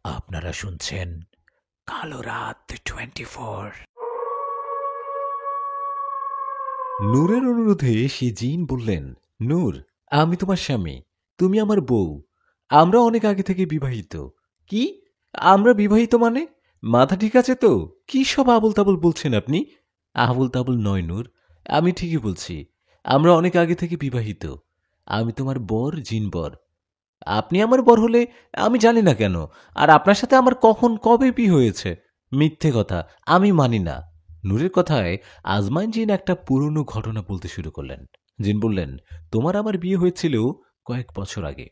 আপনারা শুনছেন কালো রাত 24। নূরের অনুরোধে সে জিন বললেন, নূর, আমি তোমার স্বামী, তুমি আমার বউ। আমরা অনেক আগে থেকে বিবাহিত। কি? আমরা বিবাহিত মানে? মাথা ঠিক আছে তো? কি সব আবল তাবল বলছেন আপনি? আবল তাবল নয় নূর, আমি ঠিকই বলছি। আমরা অনেক আগে থেকে বিবাহিত। আমি তোমার বর, জিন বর। আপনি আমার বর হলে আমি জানি না কেন, আর আপনার সাথে আমার কখন কবে বিয়ে হয়েছে? মিথ্যে কথা, আমি মানি না। নূরের কথায় আজমাইন জিন একটা পুরনো ঘটনা বলতে শুরু করলেন। জিন বললেন, তোমার আমার বিয়ে হয়েছিল কয়েক বছর আগে।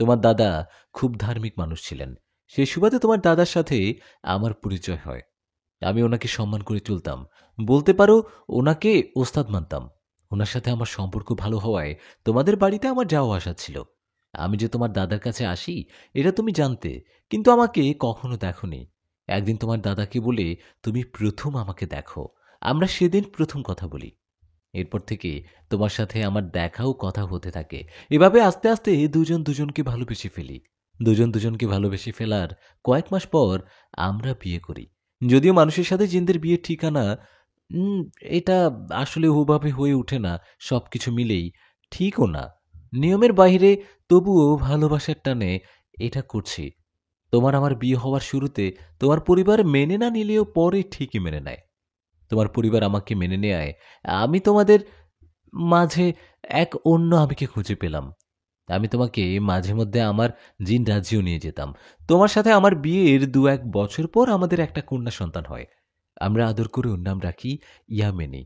তোমার দাদা খুব ধার্মিক মানুষ ছিলেন। সেই সুবাদে তোমার দাদার সাথে আমার পরিচয় হয়। আমি ওনাকে সম্মান করে চলতাম, বলতে পারো ওনাকে ওস্তাদ মানতাম। ওনার সাথে আমার সম্পর্ক ভালো হওয়ায় তোমাদের বাড়িতে আমার যাওয়া আসা ছিল। আমি যে তোমার দাদার কাছে আসি এটা তুমি জানতে, কিন্তু আমাকে কখনো দেখোনি। একদিন তোমার দাদাকে বলে তুমি প্রথম আমাকে দেখো। আমরা সেদিন প্রথম কথা বলি। এরপর থেকে তোমার সাথে আমার দেখাও কথা হতে থাকে। এভাবে আস্তে আস্তে দুজন দুজনকে ভালোবেসে ফেলি। দুজন দুজনকে ভালোবেসে ফেলার কয়েক মাস পর আমরা বিয়ে করি। যদিও মানুষের সাথে জিনদের বিয়ের ঠিকানা উম, এটা আসলে ওভাবে হয়ে ওঠে না। সবকিছু মিলেই ঠিকও না, নিয়মের বাইরে। তবুও ভালোবাসার টানে এটা করছি। তোমার আমার বিয়ে হওয়ার শুরুতে তোমার পরিবার মেনে না নিলেও পরে ঠিকই মেনে নেয়। তোমার পরিবার আমাকে মেনে নেয়। আমি তোমাদের মাঝে এক অন্য আমিকে খুঁজে পেলাম। আমি তোমাকে মাঝে মধ্যে আমার জিন রাজ্যেও নিয়ে যেতাম। তোমার সাথে আমার বিয়ের ২-১ বছর পর আমাদের একটা কন্যা সন্তান হয়। আমরা আদর করে ওর নাম রাখি ইয়ামিনী।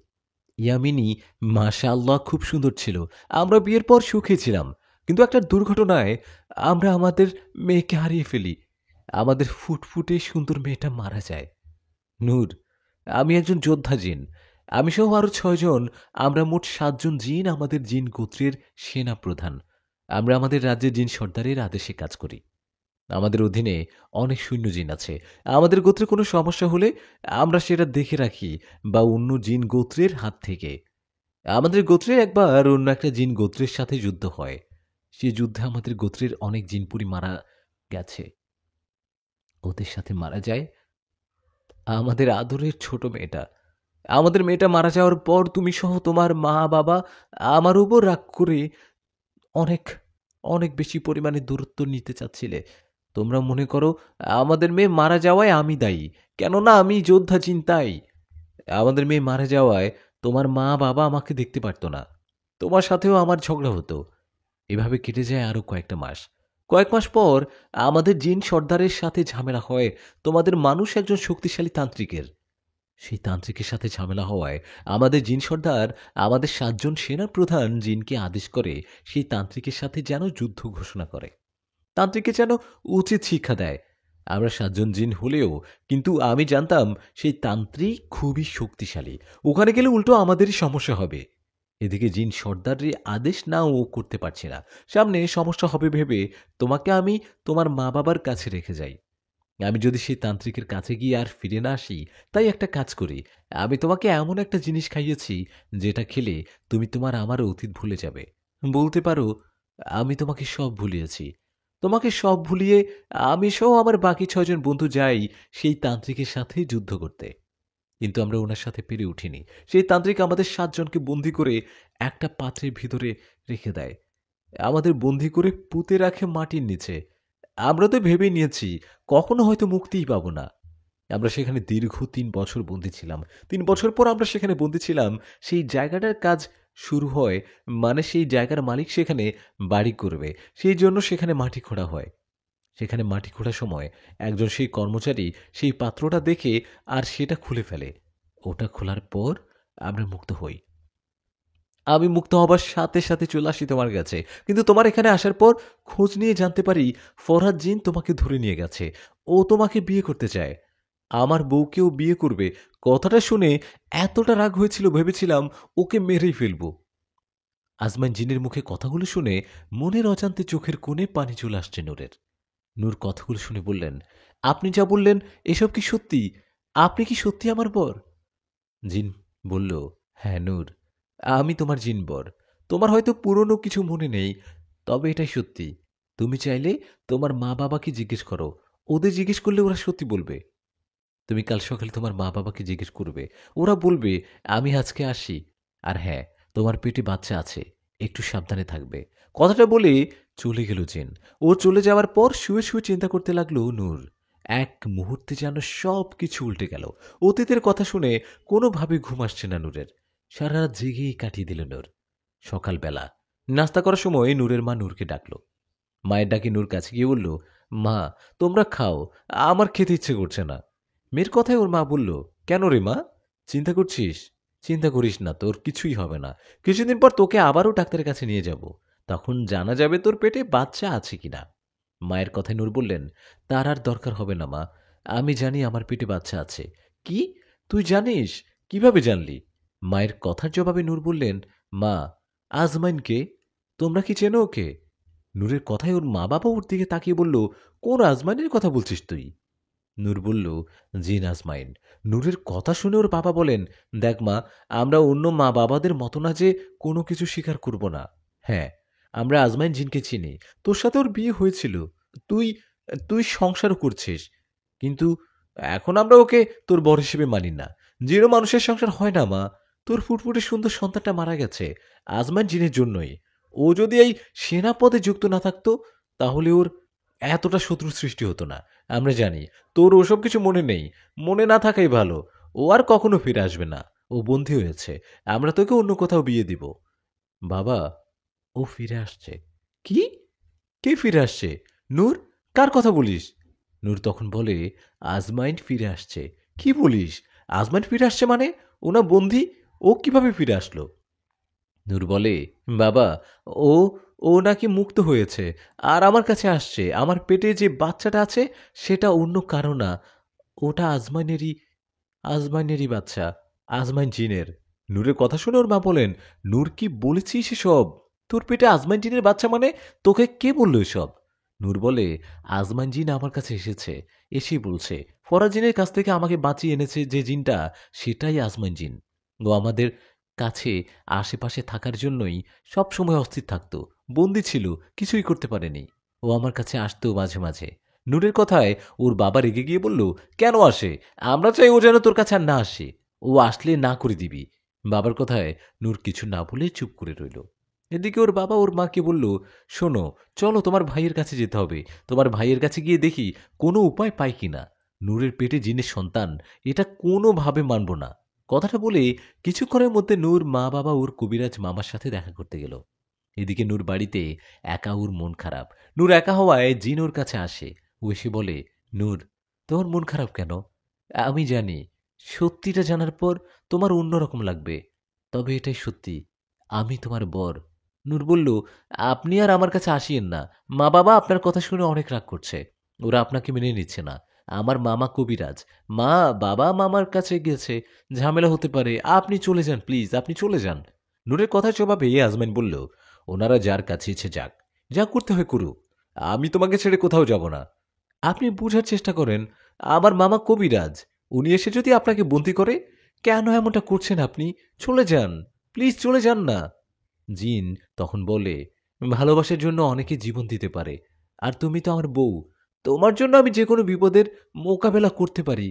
ইয়ামিনী মাশাআল্লাহ খুব সুন্দর ছিল। আমরা বিয়ের পর সুখে ছিলাম। কিন্তু একটা দুর্ঘটনায় আমরা আমাদের মেয়েকে হারিয়ে ফেলি। আমাদের ফুটফুটে সুন্দর মেয়েটা মারা যায়। নূর, আমি একজন যোদ্ধা জিন। আমি সহ আরো ৬ জন, আমরা মোট ৭ জন জিন আমাদের জিন গোত্রের সেনা প্রধান। আমরা আমাদের রাজ্যের জিন সর্দারের আদেশে কাজ করি। আমাদের অধীনে অনেক সৈন্য জিন আছে। আমাদের গোত্রে কোনো সমস্যা হলে আমরা সেটা দেখে রাখি, বা অন্য জিন গোত্রের হাত থেকে। আমাদের গোত্রের একবার অন্য একটা জিন গোত্রের সাথে যুদ্ধ হয়। সে যুদ্ধে আমাদের গোত্রের অনেক জিনপুরি মারা গেছে। ওদের সাথে মারা যায় আমাদের আদরের ছোট মেয়েটা। আমাদের মেয়েটা মারা যাওয়ার পর তুমি সহ তোমার মা বাবা আমার উপর রাগ করে অনেক অনেক বেশি পরিমাণে দূরত্ব নিতে চাচ্ছিলে। তোমরা মনে করো আমাদের মেয়ে মারা যাওয়ায় আমি দায়ী, কেননা আমি যোদ্ধা চিন্তাই। আমাদের মেয়ে মারা যাওয়ায় তোমার মা বাবা আমাকে দেখতে পারতো না। তোমার সাথেও আমার ঝগড়া হতো। এভাবে কেটে যায় আরো কয়েকটা মাস। কয়েক মাস পর আমাদের জিন সর্দারের সাথে ঝামেলা হয় তোমাদের মানুষ একজন শক্তিশালী তান্ত্রিকের। সেই তান্ত্রিকের সাথে ঝামেলা হওয়ায় আমাদের জিন সর্দার আমাদের ৭ জন সেনা প্রধান জিনকে আদেশ করে সেই তান্ত্রিকের সাথে যেন যুদ্ধ ঘোষণা করে, তান্ত্রিককে যেন উচিত শিক্ষা দেয়। আমরা ৭ জন জিন হলেও কিন্তু আমি জানতাম সেই তান্ত্রিক খুবই শক্তিশালী। ওখানে গেলে উল্টো আমাদেরই সমস্যা হবে। এদিকে জিন সর্দারের আদেশ নাও করতে পারছি না। সামনে সমস্যা হবে ভেবে তোমাকে আমি তোমার মা বাবার কাছে রেখে যাই। আমি যদি সেই তান্ত্রিকের কাছে গিয়ে আর ফিরে না আসি, তাই একটা কাজ করি। আমি তোমাকে এমন একটা জিনিস খাইয়েছি যেটা খেলে তুমি তোমার আমার অতীত ভুলে যাবে। বলতে পারো আমি তোমাকে সব ভুলিয়েছি। তোমাকে সব ভুলিয়ে আমি সহ আমার বাকি ৬ জন বন্ধু যাই সেই তান্ত্রিকের সাথে যুদ্ধ করতে। কিন্তু আমরা ওনার সাথে পেরে উঠিনি। সেই তান্ত্রিক আমাদের ৭ জনকে বন্দি করে একটা পাত্রের ভিতরে রেখে দেয়। আমাদের বন্দি করে পুঁতে রাখে মাটির নিচে। আমরা তো ভেবেই নিয়েছি কখনো হয়তো মুক্তিই পাবো না। আমরা সেখানে দীর্ঘ ৩ বছর বন্দী ছিলাম। ৩ বছর পর আমরা সেখানে বন্দী ছিলাম। সেই জায়গাটার কাজ শুরু হয়, মানে সেই জায়গার মালিক সেখানে বাড়ি করবে। সেই জন্য সেখানে মাটি খোঁড়া হয়। সেখানে মাটি খোঁড়ার সময় একজন সেই কর্মচারী সেই পাত্রটা দেখে আর সেটা খুলে ফেলে। ওটা খোলার পর আমরা মুক্ত হই। আমি মুক্ত হবার সাথে সাথে চলে আসি তোমার কাছে। কিন্তু তোমার এখানে আসার পর খোঁজ নিয়ে জানতে পারি ফরহাদ জিন তোমাকে ধরে নিয়ে গেছে। ও তোমাকে বিয়ে করতে চায়। আমার বউকেও বিয়ে করবে। কথাটা শুনে এতটা রাগ হয়েছিল ভেবেছিলাম ওকে মেরেই ফেলবো। আজমান জিনের মুখে কথাগুলো শুনে মনের অজান্তে চোখের কোণে পানি চলে আসছে নূরের। নূর কথাগুলো শুনে বললেন, আপনি যা বললেন এসব কি সত্যি? আপনি কি সত্যি আমার বর? জিন বলল, হ্যাঁ নূর, আমি তোমার জিন বর। তোমার হয়তো পুরনো কিছু মনে নেই, তবে এটাই সত্যি। তুমি চাইলে তোমার মা বাবাকে জিজ্ঞেস করো। ওদের জিজ্ঞেস করলে ওরা সত্যি বলবে। তুমি কাল সকালে তোমার মা বাবাকে জিজ্ঞেস করবে, ওরা বলবে আমি আজকে আসি। আর হ্যাঁ, তোমার পেটে বাচ্চা আছে, একটু সাবধানে থাকবে। কথাটা বলে চলে গেল জিন। ও চলে যাওয়ার পর শুয়ে শুয়ে চিন্তা করতে লাগলো নূর। এক মুহূর্তে যেন সব কিছু উল্টে গেল। অতীতের কথা শুনে কোনোভাবে ঘুম আসছে না নূরের। সারা রাত জেগেই কাটিয়ে দিল নূর। সকালবেলা নাস্তা করার সময় নূরের মা নূরকে ডাকলো। মায়ের ডাকে নূর কাছে গিয়ে বলল, মা তোমরা খাও, আমার খেতে ইচ্ছে করছে না। মেয়ের কথায় ওর মা বলল, কেন রে মা, চিন্তা করছিস? চিন্তা করিস না, তোর কিছুই হবে না। কিছুদিন পর তোকে আবারও ডাক্তারের কাছে নিয়ে যাব, তখন জানা যাবে তোর পেটে বাচ্চা আছে কিনা। মায়ের কথায় নূর বললেন, তার আর দরকার হবে না মা, আমি জানি আমার পেটে বাচ্চা আছে। কি, তুই জানিস? কিভাবে জানলি? মায়ের কথার জবাবে নূর বললেন, মা আজমাইনকে তোমরা কি চেনো ওকে? নূরের কথায় ওর মা বাবা ওর দিকে তাকিয়ে বলল, কোন আজমাইনের কথা বলছিস তুই? নূর বলল, জি নাজমাইন। নূরের কথা শুনে ওর বাবা বলেন, দেখ মা, আমরা অন্য মা বাবাদের মতো না যে কোনো কিছু স্বীকার করব না। হ্যাঁ, আমরা আজমাইন জিনকে চিনি, তোর সাথে ওর বিয়ে হয়েছিল, তুই তুই সংসারও করছিস, কিন্তু এখন আমরা ওকে তোর বর হিসেবে মানি না। জিনও মানুষের সংসার হয় না মা, তোর ফুটফুটে সুন্দর সন্তানটা মারা গেছে আজমাইন জিনের জন্যই। ও যদি এই সেনা পদে যুক্ত না থাকতো, তাহলে ওর এতটা শত্রু সৃষ্টি হতো না। আমরা জানি তোর ওসব কিছু মনে নেই, মনে না থাকাই ভালো। ও আর কখনো ফিরে আসবে না, ও বন্দী হয়েছে, আমরা তোকে অন্য কোথাও বিয়ে দিব। বাবা, ও ফিরে আসছে। কি? কে ফিরে আসছে? নূর, কার কথা বলিস? নূর তখন বলে, আজমাইন ফিরে আসছে। কি বলিস? আজমাইন ফিরে আসছে মানে? ওনা বন্দী, ও কিভাবে ফিরে আসলো? নূর বলে, বাবা, ও ও নাকি মুক্ত হয়েছে, আর আমার কাছে আসছে। আমার পেটে যে বাচ্চাটা আছে সেটা অন্য কারো না, ওটা আজমাইনেরই বাচ্চা, আজমাইন জিনের। নূরের কথা শুনে ওর মা বলেন, নূর কি বলেছিস এসব? তোর পেটে আজমাইন জিনের বাচ্চা মানে? তোকে কে বললো এসব? নূর বলে, আজমাইন জিন আমার কাছে এসেছে, এসেই বলছে ফরাজ জিনের কাছ থেকে আমাকে বাঁচিয়ে এনেছে যে জিনটা, সেটাই আজমাইন জিন। ও আমাদের কাছে আশেপাশে থাকার জন্যই সব সময় অস্থির থাকতো, বন্দি ছিল, কিছুই করতে পারেনি। ও আমার কাছে আসতো মাঝে মাঝে। নূরের কথায় ওর বাবা রেগে গিয়ে বলল, কেন আসে? আমরা চাই ও যেন তোর কাছে আর না আসে। ও আসলে না করে দিবি। বাবার কথায় নূর কিছু না বলে চুপ করে রইল। এদিকে ওর বাবা ওর মাকে বলল, শোনো, চলো তোমার ভাইয়ের কাছে যেতে হবে। তোমার ভাইয়ের কাছে গিয়ে দেখি কোনো উপায় পাই কিনা। নূরের পেটে জিনের সন্তান, এটা কোনোভাবে মানব না। কথাটা বলে কিছুক্ষণের মধ্যে নূর মা বাবা ওর কবিরাজ মামার সাথে দেখা করতে গেল। এদিকে নূর বাড়িতে একা, ওর মন খারাপ। নূর একা হওয়ায় জিন ওর কাছে আসে। ও এসে বলে, নূর, তোমার মন খারাপ কেন? আমি জানি সত্যিটা জানার পর তোমার অন্যরকম লাগবে, তবে এটাই সত্যি, আমি তোমার বর। নূর বলল, আপনি আর আমার কাছে আসিয়েন না। মা বাবা আপনার কথা শুনে অনেক রাগ করছে, ওরা আপনাকে মেনে নিচ্ছে না। আমার মামা কবিরাজ, মা বাবা মামার কাছে গেছে, ঝামেলা হতে পারে, আপনি চলে যান প্লিজ, আপনি চলে যান। নূরের কথার জবাবে আজমাইন বলল, ওনারা যার কাছে ইচ্ছে যাক, যা করতে হয় করুক, আমি তোমাকে ছেড়ে কোথাও যাব না। আপনি বুঝার চেষ্টা করেন, আমার মামা কবিরাজ, উনি এসে যদি আপনাকে বন্দি করে? কেন এমনটা করছেন আপনি? চলে যান, প্লিজ চলে যান না। জিন তখন বলে, ভালোবাসার জন্য অনেকে জীবন দিতে পারে, আর তুমি তো আমার বউ, তোমার জন্য আমি যে কোনো বিপদের মোকাবেলা করতে পারি,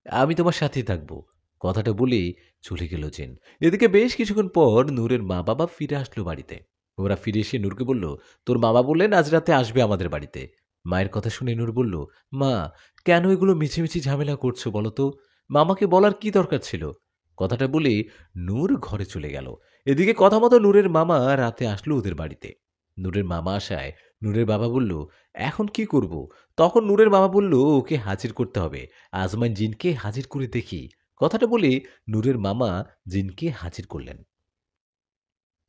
আমি তোমার সাথেই থাকবো। কথাটা বলে চলে গেল জিন। এদিকে বেশ কিছুক্ষণ পর নূরের মা বাবা ফিরে আসলো বাড়িতে। ওরা ফিরে এসে নূরকে বলল, তোর বাবা বললেন আজ রাতে আসবে আমাদের বাড়িতে। মায়ের কথা শুনে নূর বলল, মা, কেন এগুলো মিছিমিছি ঝামেলা করছো বলো তো? মামাকে বলার কি দরকার ছিল? কথাটা বলে নূর ঘরে চলে গেল। এদিকে কথা মতো নূরের মামা রাতে আসলো ওদের বাড়িতে। নূরের মামা আসায় নূরের বাবা বলল, এখন কি করব? তখন নূরের মামা বলল, ওকে হাজির করতে হবে, আজমাইন জিনকে হাজির করে দেখি। কথাটা বলে নূরের মামা জিনকে হাজির করলেন।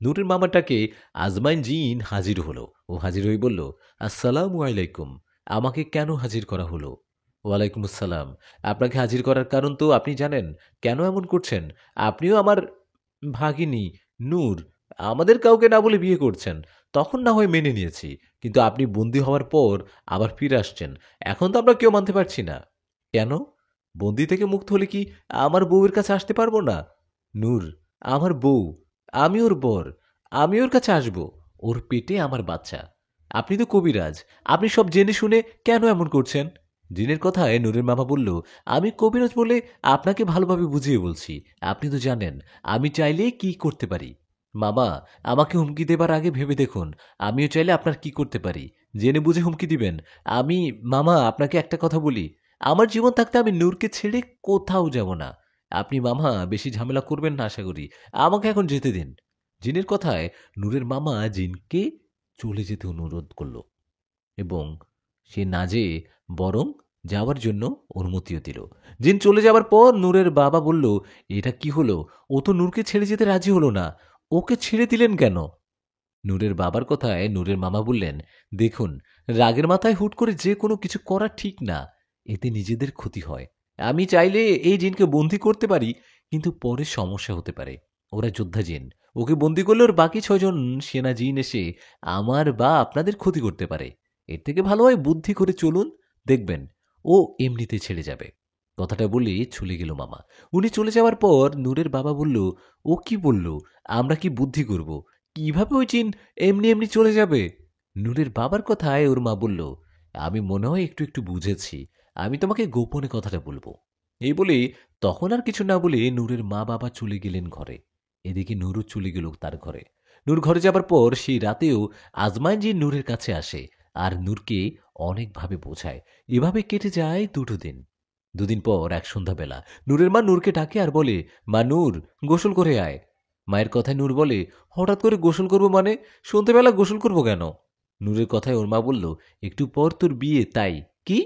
নূরের মামাটাকে আজমাইন জিন হাজির হলো। ও হাজির হয়ে বলল, আসসালামু আলাইকুম, আমাকে কেন হাজির করা হলো? ওয়ালাইকুম আসসালাম। আপনাকে হাজির করার কারণ তো আপনি জানেন, কেন এমন করছেন? আপনিও আমার ভাগিনী নূর, আমাদের কাউকে না বলে বিয়ে করছেন, তখন না হয় মেনে নিয়েছি, কিন্তু আপনি বন্দী হওয়ার পর আবার ফিরে আসছেন, এখন তো আমরা কেউ মানতে পারছি না। কেন? বন্দি থেকে মুক্ত হলে কি আমার বউয়ের কাছে আসতে পারবো না? নূর আমার বউ, আমি ওর বর, আমি ওর কাছে আসব, ওর পেটে আমার বাচ্চা। আপনি তো কবিরাজ, আপনি সব জেনে শুনে কেন এমন করছেন? জিনের কথায় নূরের মামা বলল, আমি কবিরাজ বলে আপনাকে ভালোভাবে বুঝিয়ে বলছি। আপনি তো জানেন আমি চাইলে কি করতে পারি। মামা, আমাকে হুমকি দেবার আগে ভেবে দেখুন আমিও চাইলে আপনার কি করতে পারি। জেনে বুঝে হুমকি দিবেন? আমি মামা আপনাকে একটা কথা বলি, আমার জীবন থাকতে আমি নূরকে ছেড়ে কোথাও যাব না। আপনি মামা বেশি ঝামেলা করবেন না আশা করি। আমাকে এখন যেতে দিন। জিনের কথায় নূরের মামা জিনকে চলে যেতে অনুরোধ করল এবং সে না যেয়ে বরং যাওয়ার জন্য অনুমতিও দিল। জিন চলে যাবার পর নূরের বাবা বলল, এটা কি হলো? ও তো নূরকে ছেড়ে যেতে রাজি হলো না, ওকে ছেড়ে দিলেন কেন? নূরের বাবার কথায় নূরের মামা বললেন, দেখুন, রাগের মাথায় হুট করে যে কোনো কিছু করা ঠিক না। এতে নিজেদের ক্ষতি হয়। আমি চাইলে এই জিনকে বন্দি করতে পারি, কিন্তু পরে সমস্যা হতে পারে। ওরা যোদ্ধা জিন, ওকে বন্দি করলে ওর বাকি 6 জন সেনা জিন এসে আমার বা আপনাদের ক্ষতি করতে পারে। এর থেকে ভালো হয় বুদ্ধি করে চলুন, দেখবেন ও এমনিতে ছেড়ে যাবে। কথাটা বলে চলে গেল মামা। উনি চলে যাওয়ার পর নূরের বাবা বলল, ও কি বলল? আমরা কি বুদ্ধি করব? কিভাবে ওই জিন এমনি এমনি চলে যাবে? নূরের বাবার কথায় ওর মা বলল, আমি মনে হয় একটু একটু বুঝেছি। আমি তোমাকে গোপনে কথাটা বলবো। এই বলে তখন আর কিছু না বলে নূরের মা বাবা চলে গেলেন ঘরে। এদিকে নূরও চলে গেল তার ঘরে। নূর ঘরে যাবার পর সেই রাতেও আজমাইন জি নূরের কাছে আসে আর নূরকে অনেকভাবে বোঝায়। এভাবে কেটে যায় 2 দিন। 2 দিন পর এক সন্ধ্যাবেলা নূরের মা নূরকে ডাকে আর বলে, মা নূর, গোসল করে আয়। মায়ের কথায় নূর বলে, হঠাৎ করে গোসল করব মানে? সন্ধ্যেবেলা গোসল করব কেন? নূরের কথায় ওর মা বলল, একটু পর তোর বিয়ে, তাই। কি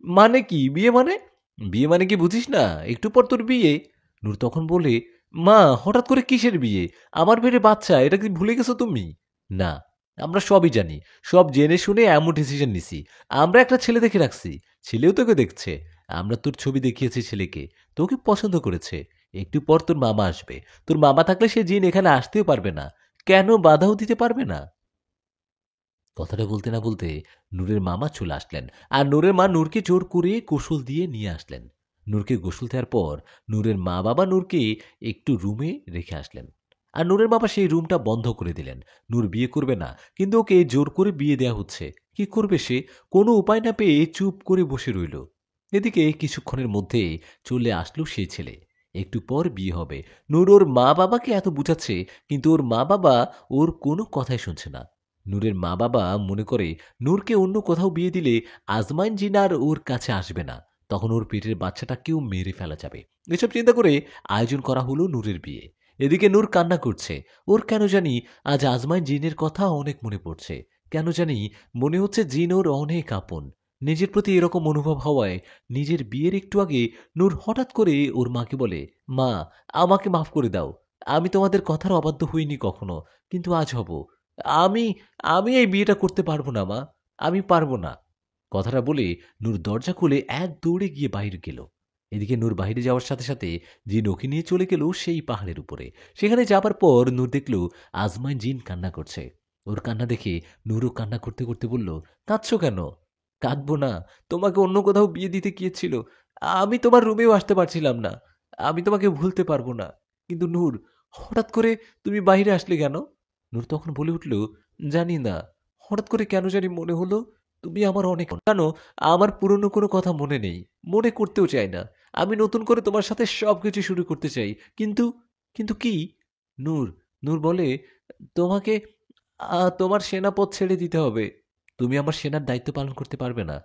মানে? কি বিয়ে মানে? বিয়ে মানে কি বুঝিস না? একটু পর তোর বিয়ে। নূর তখন বলে, মা, হঠাৎ করে কিসের বিয়ে? আমার পেটে বাচ্চা, এটা কি ভুলে গেছো তুমি? না, আমরা সবই জানি। সব জেনে শুনে এমন ডিসিশন নিছি। আমরা একটা ছেলে দেখে রাখছি, ছেলেও তোকে দেখছে। আমরা তোর ছবি দেখিয়েছি ছেলেকে, তোকে পছন্দ করেছে। একটু পর তোর মামা আসবে। তোর মামা থাকলে সে জিন এখানে আসতেও পারবে না, কেন বাধাও দিতে পারবে না। কথাটা বলতে না বলতে নূরের মামা চলে আসলেন আর নূরের মা নূরকে জোর করে গোসল দিয়ে নিয়ে আসলেন। নূরকে গোসল দেওয়ার পর নূরের মা বাবা নূরকে একটু রুমে রেখে আসলেন আর নূরের বাবা সেই রুমটা বন্ধ করে দিলেন। নূর বিয়ে করবে না, কিন্তু ওকে জোর করে বিয়ে দেয়া হচ্ছে। কি করবে সে? কোনো উপায় না পেয়ে চুপ করে বসে রইল। এদিকে কিছুক্ষণের মধ্যে চলে আসলো সেই ছেলে। একটু পর বিয়ে হবে। নূর ওর মা বাবাকে এত বুঝাচ্ছে, কিন্তু ওর মা বাবা ওর কোনো কথাই শুনছে না। নূরের মা বাবা মনে করে নূরকে অন্য কোথাও বিয়ে দিলে আজমাইন জিন আর ওর কাছে আসবে না, তখন ওর পেটের বাচ্চাটাকেও মেরে ফেলা যাবে। এসব চিন্তা করে আয়োজন করা হলো নূরের বিয়ে। এদিকে নূর কান্না করছে। ওর কেন জানি আজ আজমাইন জিনের কথা অনেক মনে পড়ছে। কেন জানি মনে হচ্ছে জিন ওর অনেক আপন। নিজের প্রতি এরকম অনুভব হওয়ায় নিজের বিয়ের একটু আগে নূর হঠাৎ করে ওর মাকে বলে, মা, আমাকে মাফ করে দাও। আমি তোমাদের কথার অবাধ্য হইনি কখনো, কিন্তু আজ হব। আমি আমি এই বিয়েটা করতে পারবো না মা, আমি পারবো না। কথাটা বলে নূর দরজা খুলে এক দৌড়ে গিয়ে বাইরে গেল। এদিকে নূর বাইরে যাওয়ার সাথে সাথে জিন ওকে নিয়ে চলে গেল সেই পাহাড়ের উপরে। সেখানে যাবার পর নূর দেখল আজমাইন জিন কান্না করছে। ওর কান্না দেখে নূরও কান্না করতে করতে বলল, কাঁদছো কেন? কাঁদবো না, তোমাকে অন্য কোথাও বিয়ে দিতে গিয়েছিল। আমি তোমার রুমেও আসতে পারছিলাম না। আমি তোমাকে ভুলতে পারবো না। কিন্তু নূর, হঠাৎ করে তুমি বাইরে আসলে কেন? নূর তখন বলে উঠল, জানি না, হঠাৎ করে কেন জানি মনে হলো তুমি আমার অনেক কেন। আমার পুরনো কোনো কথা মনে নেই, মনে করতেও চাই না। আমি নতুন করে তোমার সাথে সবকিছু শুরু করতে চাই। কিন্তু কিন্তু কি? নূর নূর বলে, তোমাকে তোমার সেনাপদ ছেড়ে দিতে হবে। তুমি আমার সেনার দায়িত্ব পালন করতে পারবে না।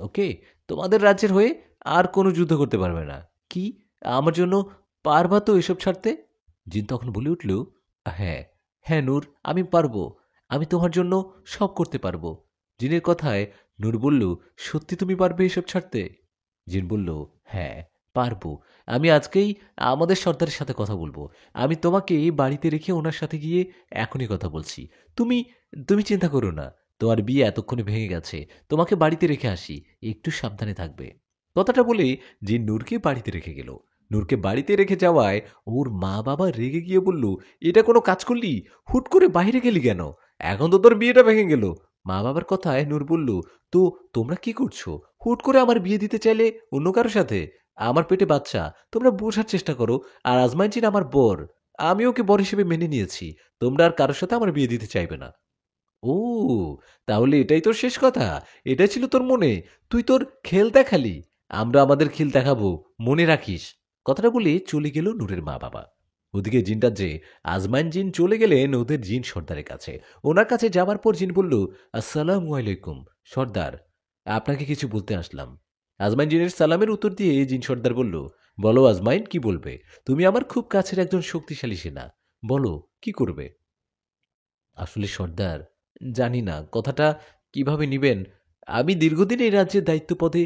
ওকে, তোমাদের রাজ্যের হয়ে আর কোনো যুদ্ধ করতে পারবে না। কি, আমার জন্য পারবা তো এসব ছাড়তে? জিন তখন বলে উঠল, হ্যাঁ, হ্যাঁ নূর, আমি পারবো। আমি তোমার জন্য সব করতে পারবো। জিনের কথায় নূর বলল, সত্যি তুমি পারবে এসব ছাড়তে? জিন বলল, হ্যাঁ, পারবো। আমি আজকেই আমাদের সর্দারের সাথে কথা বলবো। আমি তোমাকে বাড়িতে রেখে ওনার সাথে গিয়ে এখনই কথা বলছি। তুমি তুমি চিন্তা করো না, তোমার বিয়ে এতক্ষণে ভেঙে গেছে। তোমাকে বাড়িতে রেখে আসি, একটু সাবধানে থাকবে। কথাটা বলে জিন নূরকে বাড়িতে রেখে গেল। নূরকে বাড়িতে রেখে যাওয়ায় ওর মা বাবা রেগে গিয়ে বলল, এটা কোনো কাজ করলি? হুট করে বাইরে গেলি কেন? এখন তো তোর বিয়েটা ভেঙে গেল। মা বাবার কথায় নূর বলল, তো তোমরা কি করছো? হুট করে আমার বিয়ে দিতে চাইলে অন্য কারোর সাথে? আমার পেটে বাচ্চা, তোমরা বোঝার চেষ্টা করো। আর আজমাইন জিন আমার বর, আমি ওকে বর হিসেবে মেনে নিয়েছি। তোমরা আর কারোর সাথে আমার বিয়ে দিতে চাইবে না। ও, তাহলে এটাই তোর শেষ কথা? এটাই ছিল তোর মনে? তুই তোর খেল দেখালি। আমরা আমাদের খেল দেখাবো, মনে রাখিস। কথাটা বলে চলে গেল নূরের মা বাবা। ওদিকে জিনটার যে আজমাইন জিন চলে গেলেন ওদের জিন সর্দারের কাছে। ওনার কাছে যাবার পর জিন বলল, আসসালামু আলাইকুম সর্দার, আপনাকে কিছু বলতে আসলাম। আজমাইন জিনের সালামের উত্তর দিয়ে জিন সর্দার বলল, বলো আজমাইন, কি বলবে? তুমি আমার খুব কাছের একজন শক্তিশালী সেনা। বলো, কি করবে? আসলে সর্দার, জানি না কথাটা কিভাবে নিবেন। আমি দীর্ঘদিন এই রাজ্যের দায়িত্বপদে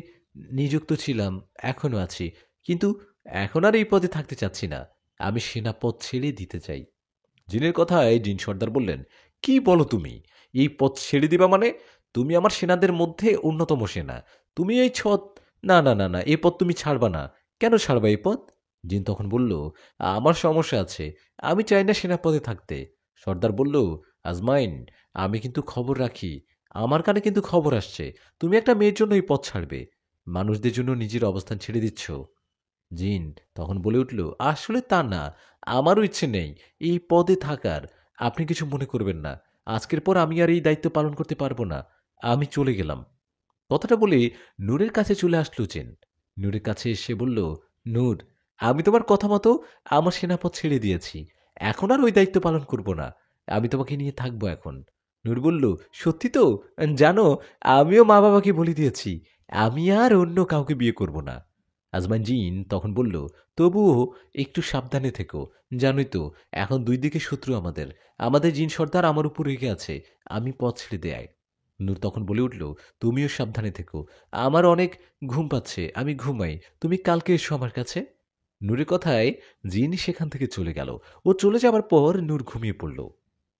নিযুক্ত ছিলাম, এখনো আছি। কিন্তু এখন আর এই পদে থাকতে চাচ্ছি না। আমি সেনাপদ ছেড়ে দিতে চাই। জিনের কথায় জিন সর্দার বললেন, কি বলো তুমি? এই পদ ছেড়ে দিবা মানে? তুমি আমার সেনাদের মধ্যে অন্যতম সেনা। তুমি এই ছদ, না না না না, এ পদ তুমি ছাড়বা না। কেন ছাড়বা এই পদ? জিন তখন বলল, আমার সমস্যা আছে, আমি চাই না সেনাপদে থাকতে। সর্দার বলল, আজমাইন, আমি কিন্তু খবর রাখি, আমার কানে কিন্তু খবর আসছে তুমি একটা মেয়ের জন্য এই পদ ছাড়বে, মানুষদের জন্য নিজের অবস্থান ছেড়ে দিচ্ছ। জিন তখন বলে উঠল, আসলে তা না, আমারও ইচ্ছে নেই এই পদে থাকার। আপনি কিছু মনে করবেন না, আজকের পর আমি আর এই দায়িত্ব পালন করতে পারবো না। আমি চলে গেলাম। কথাটা বলে নূরের কাছে চলে আসলো জিন। নূরের কাছে এসে বলল, নূর, আমি তোমার কথা মতো আমার সেনাপদ ছেড়ে দিয়েছি। এখন আর ওই দায়িত্ব পালন করব না। আমি তোমাকে নিয়ে থাকবো এখন। নূর বলল, সত্যি তো? জানো, আমিও মা বাবাকে বলে দিয়েছি আমি আর অন্য কাউকে বিয়ে করব না। আজমান জিন তখন বলল, তবুও একটু সাবধানে থেকো। জানোই তো এখন দুই দিকে শত্রু আমাদের। আমাদের জিন সর্দার আমার উপর রেগে আছে, আমি পথ ছেড়ে দেয়। নূর তখন বলে উঠল, তুমিও সাবধানে থেকো। আমার অনেক ঘুম পাচ্ছে, আমি ঘুমাই। তুমি কালকে এসো আমার কাছে। নূরের কথায় জিন সেখান থেকে চলে গেল। ও চলে যাবার পর নূর ঘুমিয়ে পড়ল।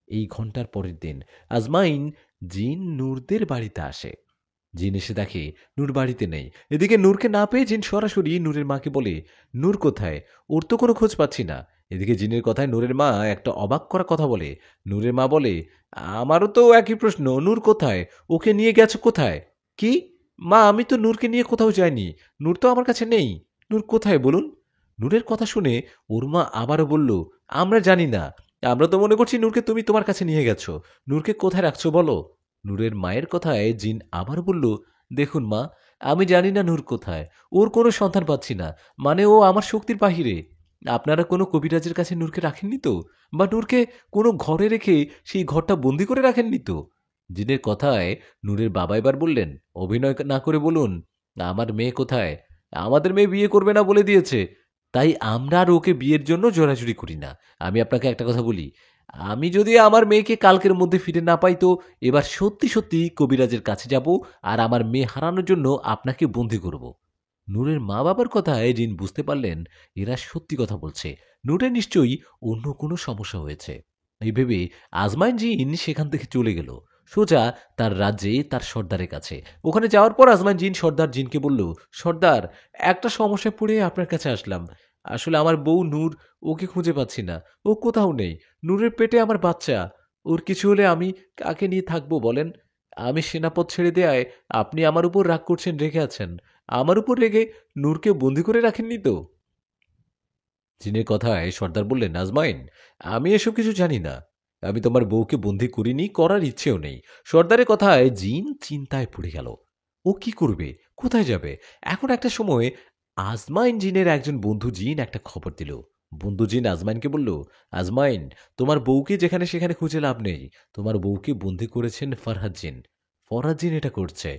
এই ঘন্টার পরের দিন আজমাইন জিন নূরদের বাড়িতে আসে। জিন এসে দেখে নূর বাড়িতে নেই। এদিকে নূরকে না পেয়ে জিন সরাসরি নূরের মাকে বলে, নূর কোথায়? ওর তো কোনো খোঁজ পাচ্ছি না। এদিকে জিনের কথায় নূরের মা একটা অবাক করা কথা বলে। নূরের মা বলে, আমারও তো একই প্রশ্ন, নূর কোথায়? ওকে নিয়ে গেছো কোথায়? কি? মা, আমি তো নূরকে নিয়ে কোথাও যাইনি। নূর তো আমার কাছে নেই। নূর কোথায় বলুন? নূরের কথা শুনে ওর মা আবারও বলল, আমরা জানি না। আমরা তো মনে করছি নূরকে তুমি তোমার কাছে নিয়ে গেছো। নূরকে কোথায় রাখছো বলো? নূরের মায়ের কথায় জিন আবার বলল, দেখুন মা, আমি জানি না নূর কোথায়। ওর কোনো সন্তান পাচ্ছি না। মানে ও আমার শক্তির বাহিরে। আপনারা কোনো কবিরাজের কাছে নূরকে রাখেননি তো? বা নূরকে কোনো ঘরে রেখে সেই ঘরটা বন্দি করে রাখেননি তো? জিনের কথায় নূরের বাবা এবার বললেন, অভিনয় না করে বলুন, আমার মেয়ে কোথায়? আমাদের মেয়ে বিয়ে করবে না বলে দিয়েছে। তাই আমরা আর ওকে বিয়ের জন্য জোরাজুরি করি না। আমি আপনাকে একটা কথা বলি, আমি যদি আমার মেয়েকে কালকের মধ্যে ফিরে না পাই তো এবার সত্যি সত্যি কবিরাজের কাছে যাব আর আমার মেয়ে হারানোর জন্য আপনাকে বন্দি করব। নূরের মা বাবার কথায় জিন বুঝতে পারলেন এরা সত্যি কথা বলছে। নূরের নিশ্চয়ই অন্য কোনো সমস্যা হয়েছে। এই ভেবে আজমাইন জিন সেখান থেকে চলে গেল সোজা তার রাজ্যে তার সর্দারের কাছে। ওখানে যাওয়ার পর আজমাইন জিন সর্দার জিনকে বলল, সর্দার, একটা সমস্যায় পড়ে আপনার কাছে আসলাম। আসলে আমার বউ নূর, ওকে খুঁজে পাচ্ছি না। ও কোথাও নেই। নূরের পেটে আমার বাচ্চা। ওর কিছু হলে আমি কাকে নিয়ে থাকবো বলেন? আমি সেনাপদ ছেড়ে দেয়ায় আপনি আমার উপর রাগ করছেন, রেগে আছেন। আমার উপর রেগে নূরকে বন্দি করে রাখেননি তো? জিনের কথায় সর্দার বললেন, আজমাইন, আমি এসব কিছু জানি না। আমি তোমার বউকে বন্দি করিনি, করার ইচ্ছেও নেই। সর্দারের কথায় জিন চিন্তায় পড়ে গেল। ও কি করবে? কোথায় যাবে? এখন একটা সময় আজমাইন জিনের একজন বন্ধু জিন একটা খবর দিল। বন্ধু জিন আজমাইনকে বলল, আজমাইন, তোমার বউকে যেখানে সেখানে খুঁজে লাভ নেই। তোমার বউকে বন্দি করেছেন ফরহাদ জিন। ফরহাদ জিন এটা করছে।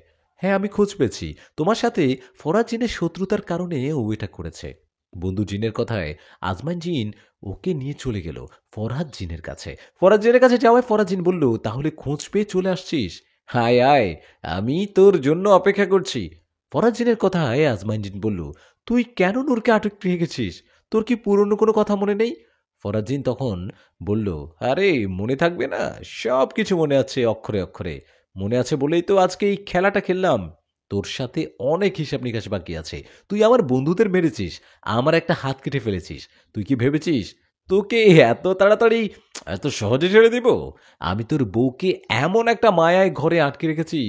হ্যাঁ, আমি খোঁজ পেয়েছি। তোমার সাথে ফরহাদ জিনের শত্রুতার কারণে ও এটা করেছে। বন্ধু জিনের কথায় আজমান জিন ওকে নিয়ে চলে গেল ফরহাদ জিনের কাছে। ফরহাদ জিনের কাছে যাওয়ায় ফরহাদ জিন বলল, তাহলে খোঁজ পেয়ে চলে আসছিস? হায় আয়, আমি তোর জন্য অপেক্ষা করছি। ফরহাদ জিনের কথায় আজমান জিন বলল, তুই কেন নূরকে আটক রেখেছিস? তোর কি পুরনো কোনো কথা মনে নেই? ফরহাদ জিন তখন বলল, আরে মনে থাকবে না, সব কিছু মনে আছে অক্ষরে অক্ষরে। মনে আছে বলেই তো আজকে এই খেলাটা খেললাম। তোর সাথে অনেক হিসাব নিকাশ বাকি আছে। তুই আমার বন্ধুদের মেরেছিস, আমার একটা হাত কেটে ফেলেছিস। তুই কি ভেবেছিস তোকে এত তাড়াতাড়ি, এত সহজে ছেড়ে দিব? আমি তোর বউকে এমন একটা মায়ায় ঘরে আটকে রেখেছি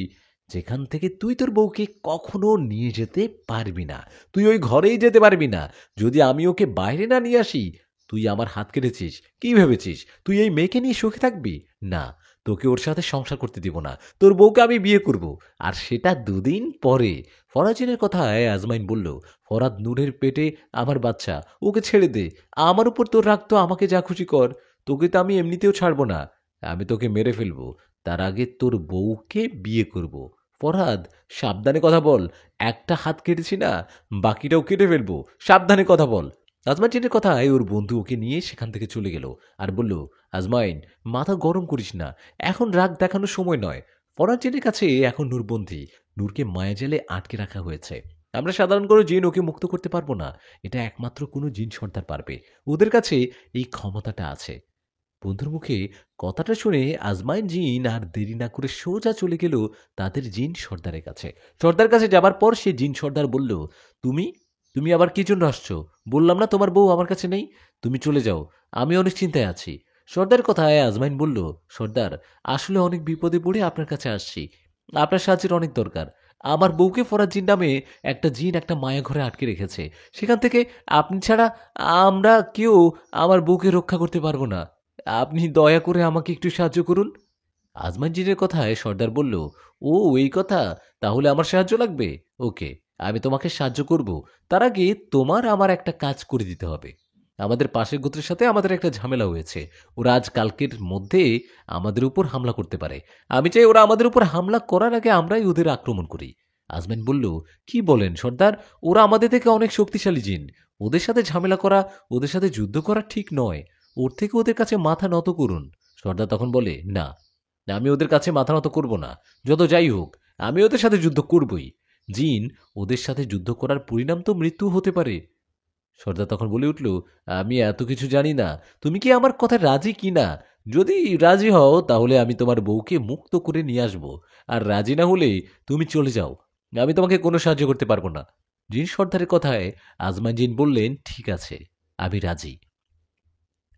যেখান থেকে তুই তোর বউকে কখনো নিয়ে যেতে পারবি না। তুই ওই ঘরেই যেতে পারবি না যদি আমি ওকে বাইরে না নিয়ে আসি। তুই আমার হাত কেটেছিস, কি ভেবেছিস তুই এই মেয়েকে নিয়ে সুখে থাকবি? না, তোকে ওর সাথে সংসার করতে দিব না, তোর বউকে আমি বিয়ে করব, আর সেটা 2 দিন পরে। ফরাজিনের কথায় আজমাইন বলল, ফরাদ নূরের পেটে আমার বাচ্চা, ওকে ছেড়ে দে। আমার উপর তোর রাগ তো, আমাকে যা খুশি কর, তোকে তো আমি এমনিতেও ছাড়বো না। আমি তোকে মেরে ফেলবো, তার আগে তোর বউকে বিয়ে করব। ফরহাদ, সাবধানে কথা বল, একটা হাত কেটেছি না, বাকিটাও কেটে ফেলবো, সাবধানে কথা বল। আজমাইনের কথায় ওর বন্ধু ওকে নিয়ে সেখান থেকে চলে গেল আর বলল, আজমাইন, মাথা গরম করিস না, এখন রাগ দেখানোর সময় নয়। ফরাজিনের কাছে এখন নূরবন্দী, নূরকে মায়াজালে আটকে রাখা হয়েছে। আমরা সাধারণ কোনো জিন ওকে মুক্ত করতে পারবো না, এটা একমাত্র কোনো জিন সর্দার পারবে, ওদের কাছে এই ক্ষমতাটা আছে। বন্ধুর মুখে কথাটা শুনে আজমাইন জিন আর দেরি না করে সোজা চলে গেল তাদের জিন সর্দারের কাছে। সর্দার কাছে যাবার পর সে জিন সর্দার বলল, তুমি তুমি আবার কি জন্য আসছো? বললাম না তোমার বউ আমার কাছে নেই, তুমি চলে যাও, আমি অনেক চিন্তায় আছি। সর্দার কথায় আজমাইন বলল, সর্দার, আসলে অনেক বিপদে পড়ে আপনার কাছে আসছি, আপনার সাহায্যের অনেক দরকার। আমার বউকে ফরাজ জিন নামে একটা জিন একটা মায়া ঘরে আটকে রেখেছে, সেখান থেকে আপনি ছাড়া আমরা কেউ আমার বউকে রক্ষা করতে পারবো না, আপনি দয়া করে আমাকে একটু সাহায্য করুন। আজমান জিনের কথায় সর্দার বলল, ও এই কথা, তাহলে আমার সাহায্য লাগবে। ওকে, আমি তোমাকে সাহায্য করব, তার আগে তোমার আমার একটা কাজ করে দিতে হবে। আমাদের পাশের গোত্রের সাথে আমাদের একটা ঝামেলা হয়েছে, ওরা আজ কালকের মধ্যে আমাদের উপর হামলা করতে পারে। আমি চাই ওরা আমাদের উপর হামলা করার আগে আমরাই ওদের আক্রমণ করি। আজমান বলল, কি বলেন সর্দার, ওরা আমাদের থেকে অনেক শক্তিশালী জিন, ওদের সাথে ঝামেলা করা, ওদের সাথে যুদ্ধ করা ঠিক নয়, ওর থেকে ওদের কাছে মাথা নত করুন। সর্দার তখন বলে, না, আমি ওদের কাছে মাথা নত করব না, যত যাই হোক আমি ওদের সাথে যুদ্ধ করবই। জিন, ওদের সাথে যুদ্ধ করার পরিণাম তো মৃত্যু হতে পারে। সর্দার তখন বলে উঠল, আমি এত কিছু জানি না, তুমি কি আমার কথায় রাজি কি না? যদি রাজি হও তাহলে আমি তোমার বউকে মুক্ত করে নিয়ে আসবো, আর রাজি না হলে তুমি চলে যাও, আমি তোমাকে কোনো সাহায্য করতে পারবো না। জিন সর্দারের কথায় আজমান জিন বললেন, ঠিক আছে, আমি রাজি।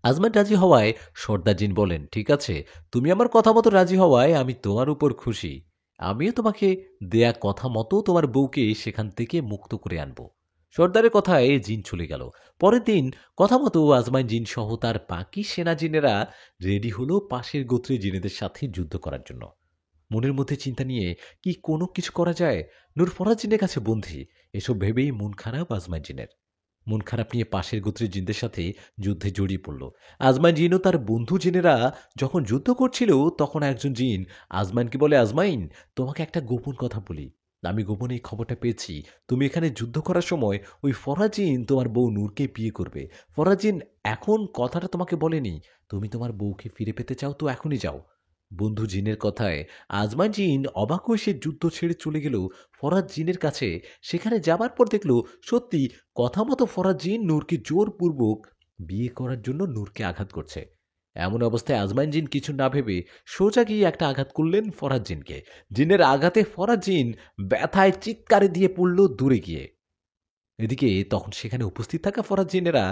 আজমান রাজি হওয়ায় সর্দার জিন বলেন, ঠিক আছে, তুমি আমার কথা মতো রাজি হওয়ায় আমি তোমার উপর খুশি। আমিও তোমাকে দেয়া কথা মতো তোমার বউকে সেখান থেকে মুক্ত করে আনবো। সর্দারের কথায় জিন চলে গেল। পরের দিন কথা মতো আজমাইন জিন সহ তার বাকি সেনা জিনেরা রেডি হলো পাশের গোত্রের জিনেদের সাথে যুদ্ধ করার জন্য। মনের মধ্যে চিন্তা নিয়ে কি কোনো কিছু করা যায়? নূর ফরাজ জিনের কাছে বন্দী, এসব ভেবেই মন খারাপ আজমাইন জিনের। মন খারাপ নিয়ে পাশের গোত্রের জিনদের সাথে যুদ্ধে জড়িয়ে পড়ল। আজমাইন জিন ও তার বন্ধু জিনেরা যখন যুদ্ধ করছিল তখন একজন জিন আজমাইনকে বলে, আজমাইন, তোমাকে একটা গোপন কথা বলি, আমি গোপনে এই খবরটা পেয়েছি, তুমি এখানে যুদ্ধ করার সময় ওই ফরাজিন তোমার বউ নূরকে বিয়ে করবে। ফরাজিন এখন কথাটা তোমাকে বলেনি, তুমি তোমার বউকে ফিরে পেতে চাও তো এখনই যাও। বন্ধু জিনের কথায় আজমান জিন অবাক হয়ে সে যুদ্ধ ছেড়ে চলে গেল ফরাজ জিনের কাছে। সেখানে যাবার পর দেখল সত্যি কথা মতো ফরাজ জিন নূরকে জোরপূর্বক বিয়ে করার জন্য নূরকে আঘাত করছে। এমন অবস্থায় আজমাইন জিন কিছু না ভেবে সোজা গিয়ে একটা আঘাত করলেন ফরাজ জিনকে। জিনের আঘাতে ফরাজ জিন ব্যথায় চিৎকারে দিয়ে পড়ল দূরে গিয়ে। এদিকে তখন সেখানে উপস্থিত থাকা ফরাজ জিনেরা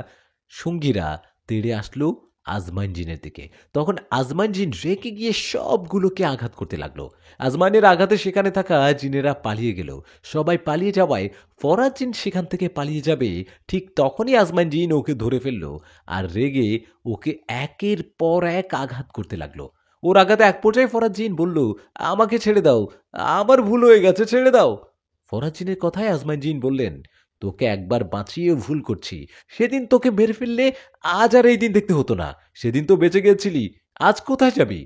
সঙ্গীরা তেড়ে আসলো আজমাইন জিনের দিকে। তখন আজমাইন জিন রেগে গিয়ে সবগুলোকে আঘাত করতে লাগলো। আজমাইনের আঘাতে সেখানে থাকা জিনেরা পালিয়ে গেল। সবাই পালিয়ে যাওয়ায় ফরাজ জিন সেখান থেকে পালিয়ে যাবে, ঠিক তখনই আজমাইন জিন ওকে ধরে ফেললো আর রেগে ওকে একের পর এক আঘাত করতে লাগলো। ওর আঘাতে এক পর্যায়ে ফরাজ জিন বলল, আমাকে ছেড়ে দাও, আমার ভুল হয়ে গেছে, ছেড়ে দাও। ফরাজ জিনের কথায় আজমাইন জিন বললেন, তোকে একবার বাঁচিয়ে ভুল করছি, সেদিন তোকে মেরে ফেললে আজ আর এই দিন দেখতে হতো না, সেদিন তো বেঁচে গেছিলি, আজ কোথায় যাবি?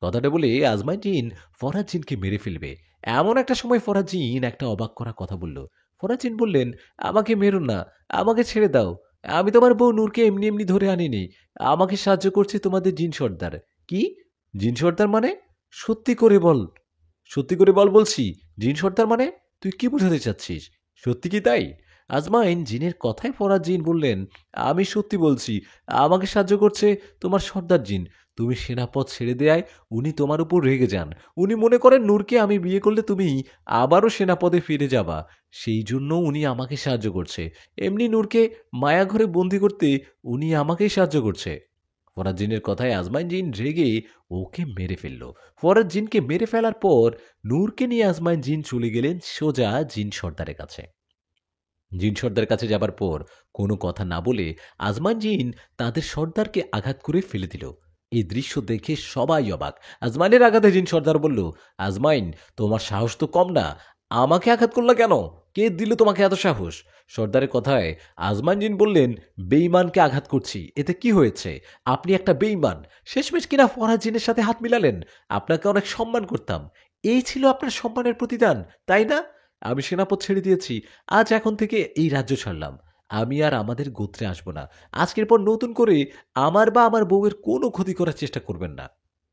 কথাটা বলে আজমাইন জিন ফরাজ জিনকে মেরে ফেলবে এমন একটা সময় ফরাজ জিন একটা অবাক করা কথা বলল। ফরাজ জিন বললেন, আমাকে মেরো না, আমাকে ছেড়ে দাও, আমি তোমার বউ নূরকে এমনি এমনি ধরে আনিনি, আমাকে সাহায্য করছে তোমাদের জিন সর্দার। কি? জিন সর্দার মানে? সত্যি করে বল, সত্যি করে বল বলছি, জিন সর্দার মানে? তুই কি বোঝাতে চাচ্ছিস? সত্যি কি তাই? আজমাইন জিনের কথায় ফরাজ জিন বললেন, আমি সত্যি বলছি, আমাকে সাহায্য করছে তোমার সর্দার জিন। তুমি সেনাপদ ছেড়ে দেয়ায় উনি তোমার উপর রেগে যান। উনি মনে করেন নূরকে আমি বিয়ে করলে তুমি আবারও সেনাপদে ফিরে যাবা, সেই জন্য উনি আমাকে সাহায্য করছে। এমনি নূরকে মায়াঘরে বন্দি করতে উনি আমাকেই সাহায্য করছে। ফরাজ জিনের কথায় আজমাইন জিন রেগে ওকে মেরে ফেলল। ফরাজ জিনকে মেরে ফেলার পর নূরকে নিয়ে আজমাইন জিন চলে গেলেন সোজা জিন সর্দারের কাছে। জিন সর্দার কাছে যাবার পর কোনো কথা না বলে আজমান জিন তাদের সর্দারকে আঘাত করে ফেলে দিল। এই দৃশ্য দেখে সবাই অবাক। আজমাইনের আঘাতে জিন সর্দার বলল, আজমাইন, তোমার সাহস তো কম না, আমাকে আঘাত করলা কেন? কে দিল তোমাকে এত সাহস? সর্দারের কথায় আজমাইন জিন বললেন, বেঈমানকে আঘাত করছি, এতে কি হয়েছে? আপনি একটা বেঈমান। শেষমেশ কিনা ফরহাদ জিনের সাথে হাত মিলালেন। আপনাকে অনেক সম্মান করতাম। এই ছিল আপনার সম্মানের প্রতিদান, তাই না? আমি সেনাপদ ছেড়ে দিয়েছি। আজ এখন থেকে এই রাজ্য ছাড়লাম। আমি আর আমাদের গোত্রে আসব না। আজকের পর নতুন করে আমার বা আমার বউয়ের কোনো ক্ষতি করার চেষ্টা করবেন না।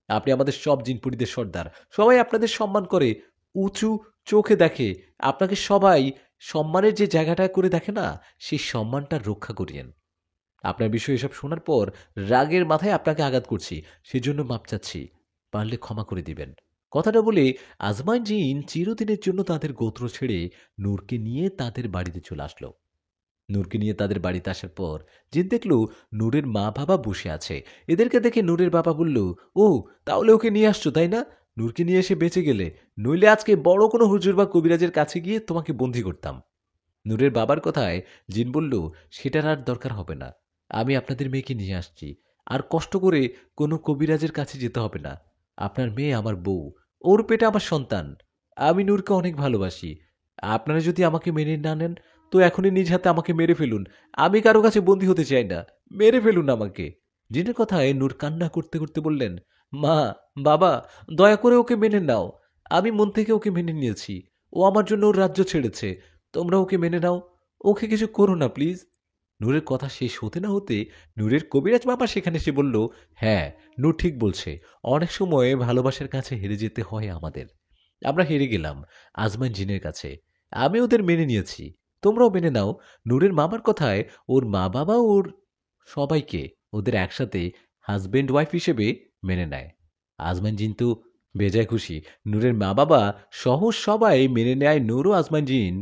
আপনি আমাদের সব জিনপুরীদের সর্দার। সবাই আপনাদের সম্মান করে, উঁচু চোখে দেখে। আপনাকে সবাই সম্মানের যে জায়গাটা করে দেখে না, সেই সম্মানটা রক্ষা করিয়েন। আপনার বিষয়ে এসব শোনার পর রাগের মাথায় আপনাকে আঘাত করছি, সেজন্য মাপ চাচ্ছি। পারলে ক্ষমা করে দিবেন। কথাটা বলে আজমাইন জিন চিরদিনের জন্য তাদের গোত্র ছেড়ে নূরকে নিয়ে তাদের বাড়িতে চলে আসলো। নূরকে নিয়ে তাদের বাড়িতে আসার পর জিন দেখল নূরের মা বাবা বসে আছে। এদেরকে দেখে নূরের বাবা বলল, ও, তাহলে ওকে নিয়ে আসছো তাই না? নূরকে নিয়ে এসে বেঁচে গেলে, নইলে আজকে বড় কোনো হুজুর বা কবিরাজের কাছে গিয়ে তোমাকে বন্দী করতাম। নূরের বাবার কথায় জিন বলল, সেটার আর দরকার হবে না। আমি আপনাদের মেয়েকে নিয়ে আসছি। আর কষ্ট করে কোনো কবিরাজের কাছে যেতে হবে না। আপনার মেয়ে আমার বউ, ওর পেটে আমার সন্তান। আমি নূরকে অনেক ভালোবাসি। আপনারা যদি আমাকে মেনে না নেন, তো এখনই নিজ হাতে আমাকে মেরে ফেলুন। আমি কারো কাছে বন্দী হতে চাই না। মেরে ফেলুন আমাকে। জিনের কথায় নূর কান্না করতে করতে বললেন, মা, বাবা, দয়া করে ওকে মেনে নাও। আমি মন থেকে ওকে মেনে নিয়েছি। ও আমার জন্য ওর রাজ্য ছেড়েছে। তোমরা ওকে মেনে নাও। ওকে কিছু করো না প্লিজ। নূরের কথা শেষ হতে না হতে নূরের কবিরাজ বাবা সেখানে এসে বলল, হ্যাঁ, নূর ঠিক বলছে। অনেক সময় ভালোবাসার কাছে হেরে যেতে হয় আমাদের। আমরা হেরে গেলাম আজমান জিনের কাছে। আমি ওদের মেনে নিয়েছি। তোমরাও মেনে নাও। নূরের মামার কথায় ওর মা বাবা ওর সবাইকে ওদের একসাথে হাজবেন্ড ওয়াইফ হিসেবে মেনে নেয়। আজমান জিন তো বেজায় খুশি। নূরের মা বাবা সহ সবাই মেনে নেয়। নূর ও আজমান জিন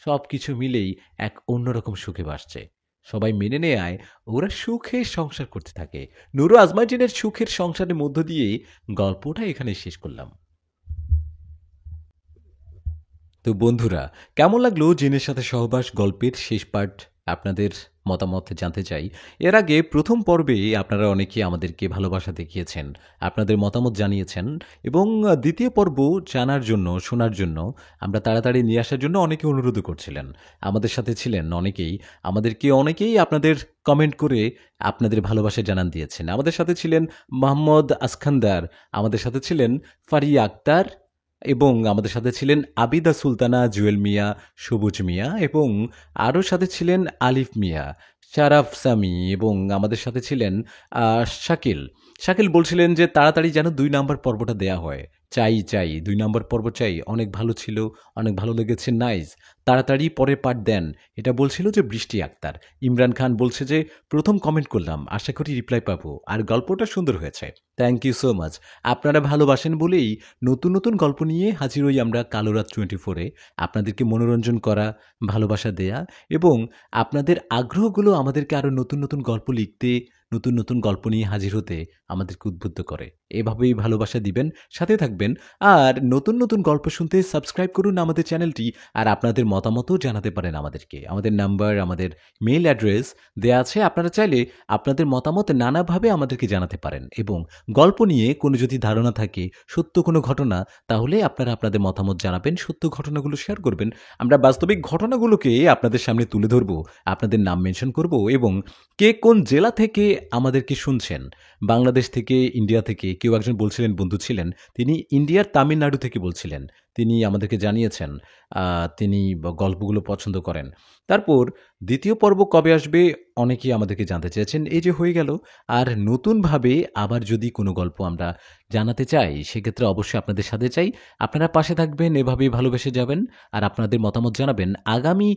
সব কিছু মিলেই এক অন্যরকম সুখে বাসছে। সবাই মেনে নেয় ওরা সুখে সংসার করতে থাকে। নূর ও আজমান জিনের সুখের সংসারের মধ্য দিয়ে গল্পটা এখানে শেষ করলাম। তো বন্ধুরা, কেমন লাগলো জিনের সাথে সহবাস গল্পের শেষ পার্ট? আপনাদের মতামত জানতে চাই। এর আগে প্রথম পর্বে আপনারা অনেকে আমাদেরকে ভালোবাসা দেখিয়েছেন, আপনাদের মতামত জানিয়েছেন, এবং দ্বিতীয় পর্ব জানার জন্য, শোনার জন্য, আমরা তাড়াতাড়ি নিয়ে আসার জন্য অনেকে অনুরোধ করছিলেন। আমাদের সাথে ছিলেন অনেকেই, আমাদেরকে অনেকেই আপনাদের কমেন্ট করে আপনাদের ভালোবাসা জানান দিয়েছেন। আমাদের সাথে ছিলেন মোহাম্মদ আসখান্দার, আমাদের সাথে ছিলেন ফারিয়া আক্তার, এবং আমাদের সাথে ছিলেন আবিদা সুলতানা, জুয়েল মিয়া, সবুজ মিয়া, এবং আরও সাথে ছিলেন আলিফ মিয়া, শারাফ সামি, এবং আমাদের সাথে ছিলেন শাকিল। শাকিল বলছিলেন যে তাড়াতাড়ি যেন 2 নম্বর পর্বটা দেয়া হয়। চাই চাই 2 নম্বর পর্ব চাই, অনেক ভালো ছিল, অনেক ভালো লেগেছে, নাইস, তাড়াতাড়ি পরের পার্ট দেন। এটা বলছিল যে বৃষ্টি আক্তার। ইমরান খান বলছে যে প্রথম কমেন্ট করলাম, আশা করি রিপ্লাই পাবো, আর গল্পটা সুন্দর হয়েছে। Thank you so much. আপনারা ভালোবাসেন বলেই নতুন নতুন গল্প নিয়ে হাজির হই আমরা কালোরাত 24-এ। আপনাদেরকে মনোরঞ্জন করা, ভালোবাসা দেয়া, এবং আপনাদের আগ্রহগুলো আমাদেরকে আরও নতুন নতুন গল্প লিখতে, নতুন নতুন গল্প নিয়ে হাজির হতে আমাদেরকে উদ্বুদ্ধ করে। এভাবেই ভালোবাসা দিবেন, সাথে থাকবেন, আর নতুন নতুন গল্প শুনতে সাবস্ক্রাইব করুন আমাদের চ্যানেলটি। আর আপনাদের মতামতও জানাতে পারেন আমাদেরকে। আমাদের নাম্বার, আমাদের মেইল অ্যাড্রেস দেয়া আছে। আপনারা চাইলে আপনাদের মতামত নানাভাবে আমাদেরকে জানাতে পারেন, এবং গল্প নিয়ে কোনো যদি ধারণা থাকে, সত্য কোনো ঘটনা, তাহলে আপনারা আপনাদের মতামত জানাবেন, সত্য ঘটনাগুলো শেয়ার করবেন। আমরা বাস্তবিক ঘটনাগুলোকে আপনাদের সামনে তুলে ধরব, আপনাদের নাম মেনশন করব, এবং কে কোন জেলা থেকে আমাদেরকে শুনছেন, বাংলাদেশ থেকে, ইন্ডিয়া থেকে, কেউ একজন বলছিলেন, বন্ধু ছিলেন, তিনি ইন্ডিয়ার তামিলনাড়ু থেকে বলছিলেন, তিনি আমাদেরকে জানিয়েছেন তিনি গল্পগুলো পছন্দ করেন। তারপর দ্বিতীয় পর্ব কবে আসবে অনেকেই আমাদেরকে জানতে চেয়েছেন। এই যে হয়ে গেল। আর নতুনভাবে আবার যদি কোনো গল্প আমরা জানাতে চাই, সেক্ষেত্রে অবশ্যই আপনাদের সাথে চাই। আপনারা পাশে থাকবেন, এভাবেই ভালোবেসে যাবেন, আর আপনাদের মতামত জানাবেন। আগামী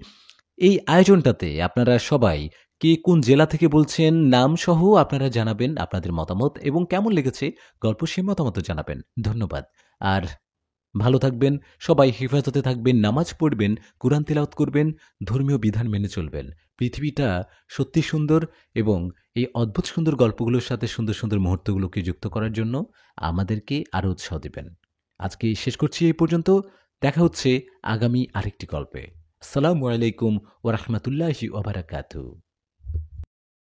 এই আয়োজনটাতে আপনারা সবাই কে কোন জেলা থেকে বলছেন, নাম সহ আপনারা জানাবেন আপনাদের মতামত, এবং কেমন লেগেছে গল্প, সে মতামত জানাবেন। ধন্যবাদ। আর ভালো থাকবেন, সবাই হেফাজতে থাকবেন, নামাজ পড়বেন, কুরআন তিলাওয়াত করবেন, ধর্মীয় বিধান মেনে চলবেন। পৃথিবীটা সত্যি সুন্দর, এবং এই অদ্ভুত সুন্দর গল্পগুলোর সাথে সুন্দর সুন্দর মুহূর্তগুলোকে যুক্ত করার জন্য আমাদেরকে আরও উৎসাহ দেবেন। আজকে শেষ করছি এই পর্যন্ত। দেখা হচ্ছে আগামী আরেকটি গল্পে। আসসালামু আলাইকুম ওয়া রাহমাতুল্লাহি ওয়া বারাকাতুহু।